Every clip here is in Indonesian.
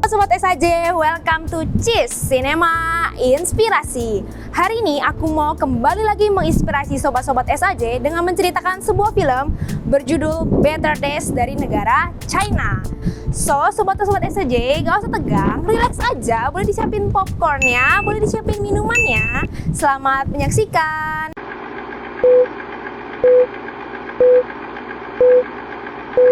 Sobat-sobat SAJ, welcome to Cheese Cinema Inspirasi. Hari ini aku mau kembali lagi menginspirasi sobat-sobat SAJ dengan menceritakan sebuah film berjudul Better Days dari negara China. So, sobat-sobat SAJ, gak usah tegang, relax aja, boleh disiapin popcornnya, boleh disiapin minumannya. Selamat menyaksikan.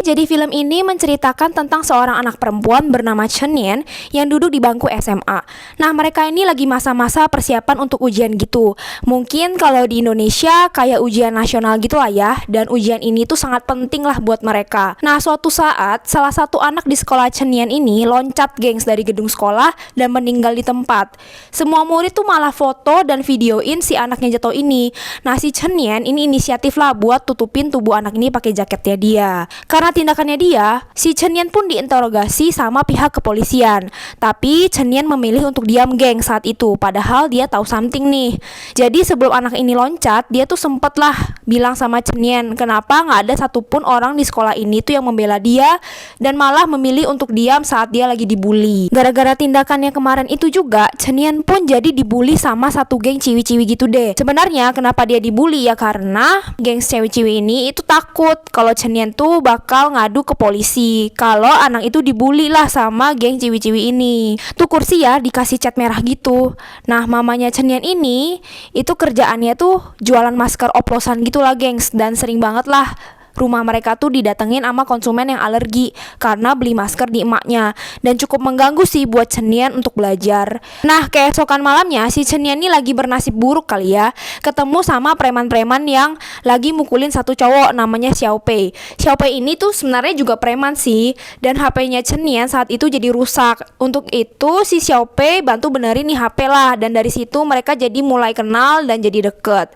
Jadi film ini menceritakan tentang seorang anak perempuan bernama Chen Yan yang duduk di bangku SMA. Nah, mereka ini lagi masa-masa persiapan untuk ujian gitu. Mungkin kalau di Indonesia kayak ujian nasional gitu lah ya. Dan ujian ini tuh sangat penting lah buat mereka. Nah, suatu saat salah satu anak di sekolah Chen Yan ini loncat gengs dari gedung sekolah dan meninggal di tempat. Semua murid tuh malah foto dan videoin si anaknya jatuh ini. Nah, si Chen Yan ini inisiatif lah buat tutupin tubuh anak ini pakai jaketnya dia. Karena tindakannya dia, si Chen Yan pun diinterogasi sama pihak kepolisian. Tapi Chen Yan memilih untuk diam geng saat itu, padahal dia tahu something nih. Jadi sebelum anak ini loncat, dia tuh sempet lah bilang sama Chen Yan, kenapa nggak ada satupun orang di sekolah ini tuh yang membela dia dan malah memilih untuk diam saat dia lagi dibully. Gara-gara tindakannya kemarin itu juga, Chen Yan pun jadi dibully sama satu geng ciwi-ciwi gitu deh. Sebenarnya kenapa dia dibully ya karena geng ciwi-ciwi ini itu takut kalau Chen Yan tuh bakal ngadu ke polisi kalau anak itu dibully lah sama geng ciwi-ciwi ini. Tuh kursi ya dikasih cat merah gitu. Nah, mamanya Chen Yan ini itu kerjaannya tuh jualan masker oplosan gitu lah gengs, dan sering banget lah rumah mereka tuh didatengin sama konsumen yang alergi karena beli masker di emaknya, dan cukup mengganggu sih buat Chen Yan untuk belajar. Nah, keesokan malamnya si Chen Yan ini lagi bernasib buruk kali ya, ketemu sama preman-preman yang lagi mukulin satu cowok namanya Xiao Pei. Xiao Pei ini tuh sebenarnya juga preman sih, dan HP-nya Chen Yan saat itu jadi rusak. Untuk itu si Xiao Pei bantu benerin nih HP lah, dan dari situ mereka jadi mulai kenal dan jadi deket.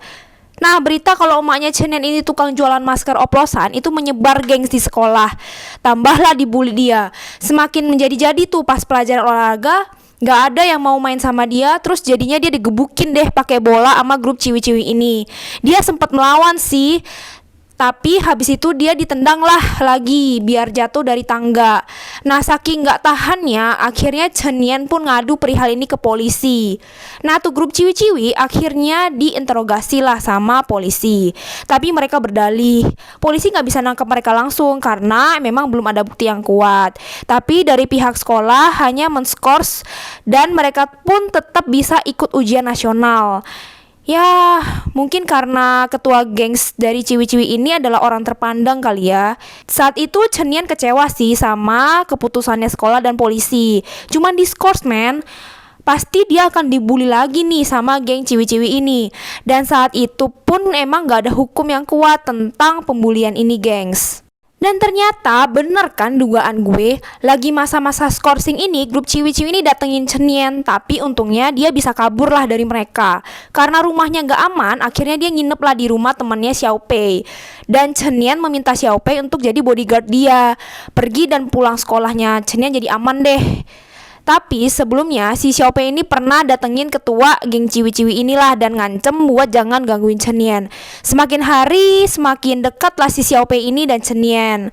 Nah, berita kalau emaknya Chen Yan ini tukang jualan masker oplosan itu menyebar gengs di sekolah. Tambahlah dibully dia. Semakin menjadi-jadi tuh pas pelajaran olahraga, gak ada yang mau main sama dia. Terus jadinya dia digebukin deh pakai bola sama grup ciwi-ciwi ini. Dia sempat melawan sih, tapi habis itu dia ditendang lah lagi biar jatuh dari tangga. Nah, saking gak tahannya, akhirnya Chen Yan pun ngadu perihal ini ke polisi. Nah, tuh grup ciwi-ciwi akhirnya diinterogasi lah sama polisi. Tapi mereka berdalih, polisi gak bisa nangkep mereka langsung karena memang belum ada bukti yang kuat. Tapi dari pihak sekolah hanya menskors dan mereka pun tetap bisa ikut ujian nasional. Ya, mungkin karena ketua gengs dari ciwi-ciwi ini adalah orang terpandang kali ya. Saat itu Chen Yan kecewa sih sama keputusannya sekolah dan polisi. Cuman diskors men, pasti dia akan dibully lagi nih sama geng ciwi-ciwi ini. Dan saat itu pun emang gak ada hukum yang kuat tentang pembulian ini gengs. Dan ternyata bener kan dugaan gue, lagi masa-masa skorsing ini grup ciwi-ciwi ini datengin Chen Yan. Tapi untungnya dia bisa kabur lah dari mereka. Karena rumahnya gak aman, akhirnya dia nginep lah di rumah temannya Xiao Pei. Dan Chen Yan meminta Xiao Pei untuk jadi bodyguard dia. Pergi dan pulang sekolahnya Chen Yan jadi aman deh. Tapi sebelumnya si Xiao Pei ini pernah datengin ketua geng ciwi-ciwi inilah dan ngancem buat jangan gangguin Chen Yan. Semakin hari semakin dekat lah si Xiao Pei ini dan Chen Yan.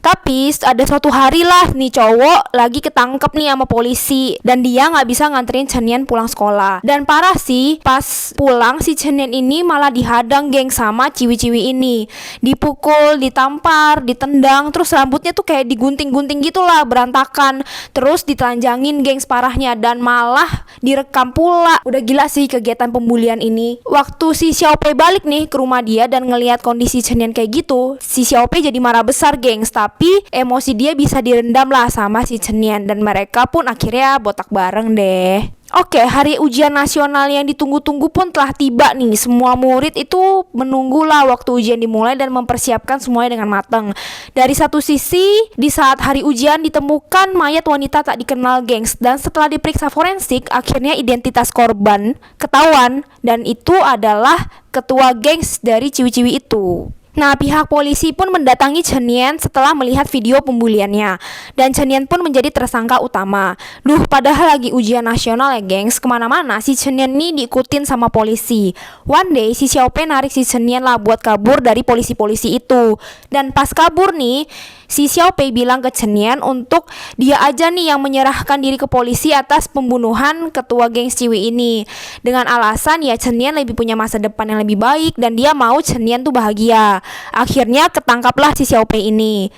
Tapi ada suatu hari lah nih cowok lagi ketangkep nih sama polisi dan dia gak bisa nganterin Chen Yan pulang sekolah. Dan parah sih, pas pulang si Chen Yan ini malah dihadang geng sama ciwi-ciwi ini. Dipukul, ditampar, ditendang, terus rambutnya tuh kayak digunting-gunting gitu lah, berantakan. Terus ditelanjangin gengs parahnya dan malah direkam pula. Udah gila sih kegiatan pembulian ini. Waktu si Xiao Pei balik nih ke rumah dia dan ngelihat kondisi Chen Yan kayak gitu, si Xiao Pei jadi marah besar gengs. Tapi emosi dia bisa direndam lah sama si Chen Yan dan mereka pun akhirnya botak bareng deh. Oke, hari ujian nasional yang ditunggu-tunggu pun telah tiba nih. Semua murid itu menunggulah waktu ujian dimulai dan mempersiapkan semuanya dengan matang. Dari satu sisi, di saat hari ujian ditemukan mayat wanita tak dikenal gengs. Dan setelah diperiksa forensik, akhirnya identitas korban ketahuan. Dan itu adalah ketua gengs dari ciwi-ciwi itu. Nah, pihak polisi pun mendatangi Chen Yan setelah melihat video pembuliannya. Dan Chen Yan pun menjadi tersangka utama. Padahal lagi ujian nasional ya gengs, kemana-mana si Chen Yan ini diikutin sama polisi. One day, si Xiaopei narik si Chen Yan lah buat kabur dari polisi-polisi itu. Dan pas kabur nih, si Xiaopei bilang ke Chen Yan untuk dia aja nih yang menyerahkan diri ke polisi atas pembunuhan ketua gengs Ciwi ini. Dengan alasan ya Chen Yan lebih punya masa depan yang lebih baik dan dia mau Chen Yan tuh bahagia. Akhirnya ketangkaplah si Xiaopei ini.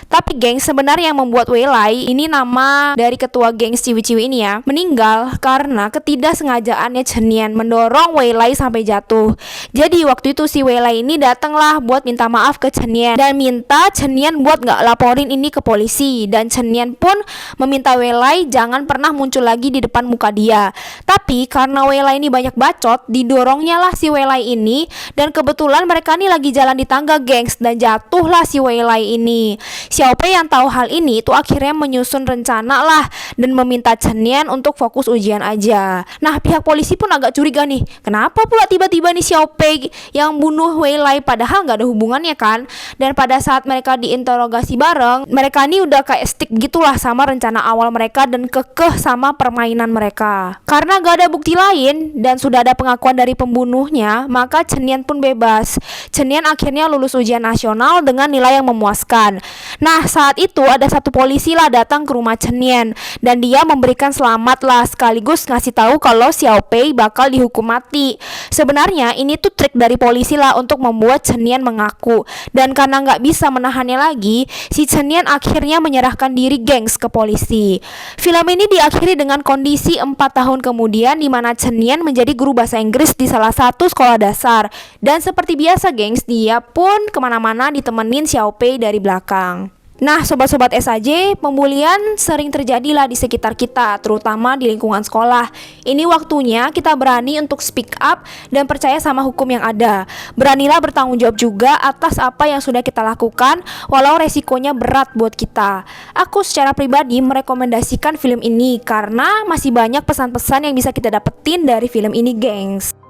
Tapi geng, sebenarnya yang membuat Wei Lai, ini nama dari ketua geng ciwi-ciwi ini ya, meninggal karena ketidaksengajaannya Chen Yan mendorong Wei Lai sampai jatuh. Jadi waktu itu si Wei Lai ini datanglah buat minta maaf ke Chen Yan dan minta Chen Yan buat gak laporin ini ke polisi. Dan Chen Yan pun meminta Wei Lai jangan pernah muncul lagi di depan muka dia. Tapi karena Wei Lai ini banyak bacot, didorongnya lah si Wei Lai ini. Dan kebetulan mereka nih lagi jalan di tangga gengs dan jatuhlah si Wei Lai ini. Xiaopei yang tahu hal ini itu akhirnya menyusun rencana lah dan meminta Chen Yan untuk fokus ujian aja. Nah, pihak polisi pun agak curiga nih, kenapa pula tiba-tiba nih Xiaopei yang bunuh Wei Lai padahal nggak ada hubungannya kan. Dan pada saat mereka diinterogasi bareng, mereka ini udah kayak stick gitulah sama rencana awal mereka dan kekeh sama permainan mereka. Karena gak ada bukti lain dan sudah ada pengakuan dari pembunuhnya, maka Chen Yan pun bebas. Chen Yan akhirnya lulus ujian nasional dengan nilai yang memuaskan. Nah, saat itu ada satu polisi lah datang ke rumah Chen Yan dan dia memberikan selamat lah sekaligus ngasih tahu kalau Xiaopei bakal dihukum mati. Sebenarnya ini tuh trik dari polisi lah untuk membuat Chen Yan mengaku. Dan karena nggak bisa menahannya lagi, si Chen Yan akhirnya menyerahkan diri gengs ke polisi. Film ini diakhiri dengan kondisi 4 tahun kemudian di mana Chen Yan menjadi guru bahasa Inggris di salah satu sekolah dasar. Dan seperti biasa gengs, dia pun kemana-mana ditemenin Xiaopei dari belakang. Nah, sobat-sobat SAJ, pembulian sering terjadilah di sekitar kita, terutama di lingkungan sekolah. Ini waktunya kita berani untuk speak up dan percaya sama hukum yang ada. Beranilah bertanggung jawab juga atas apa yang sudah kita lakukan, walau resikonya berat buat kita. Aku secara pribadi merekomendasikan film ini karena masih banyak pesan-pesan yang bisa kita dapetin dari film ini, gengs.